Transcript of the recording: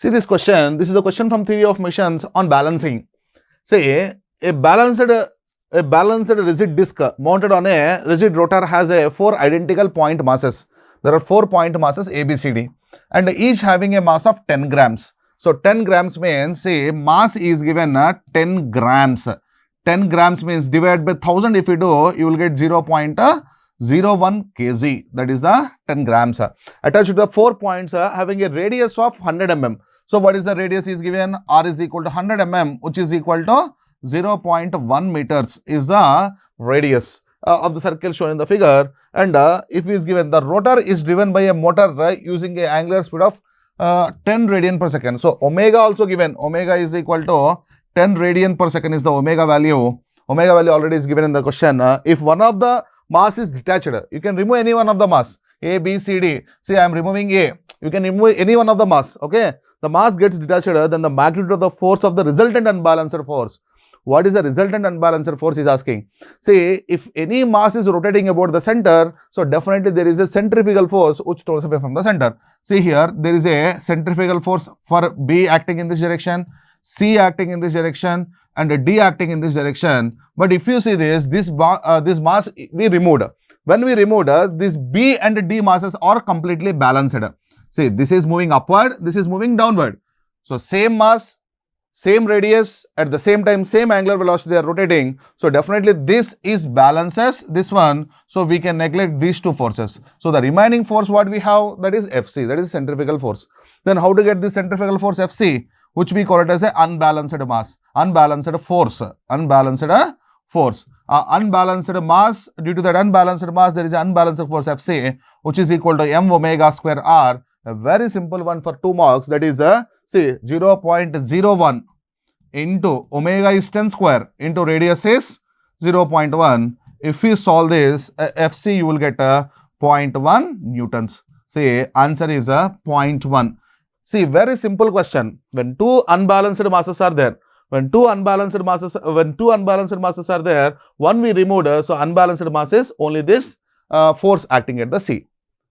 See this question. This is a question from theory of motions on balancing. Say a balanced rigid disc mounted on a rigid rotor has a 4 identical point masses. There are 4 point masses A, B, C, D, and each having a mass of 10 grams. So 10 grams means, say, mass is given 10 grams. 10 grams means divide by 1000 if you do, you will get 0.01 kg. That is the 10 grams. Attached to the 4 points having a radius of 100 mm. So what is the radius is given? R is equal to 100 mm, which is equal to 0.1 meters is the radius of the circle shown in the figure. And if is given, the rotor is driven by a motor using a angular speed of 10 radian per second. So omega also given. Omega is equal to 10 radian per second is the omega value. Omega value already is given in the question. If one of the mass is detached, you can remove any one of the mass. A, B, C, D. See, I am removing A. You can remove any one of the mass. Okay. The mass gets detached, then the magnitude of the force of the resultant unbalanced force. What is the resultant unbalanced force is asking. See, if any mass is rotating about the center, so definitely there is a centrifugal force which throws away from the center. See here, there is a centrifugal force for B acting in this direction, C acting in this direction, and D acting in this direction. But if you see this mass we removed. When we removed, this B and D masses are completely balanced. See, this is moving upward, this is moving downward. So same mass, same radius, at the same time, same angular velocity they are rotating. So definitely this is balances this one. So we can neglect these two forces. So the remaining force what we have, that is Fc, that is centrifugal force. Then how to get this centrifugal force Fc, which we call it as a unbalanced mass, unbalanced force, unbalanced force. Unbalanced mass, due to that unbalanced mass, there is an unbalanced force Fc, which is equal to m omega square r. A very simple one for 2 marks, that is see 0.01 into omega is 10 square into radius is 0.1. If we solve this Fc, you will get 0.1 newtons. See, answer is 0.1. See, very simple question. When two unbalanced masses are there, when two unbalanced masses are there, one we removed, so unbalanced mass is only this force acting at the C.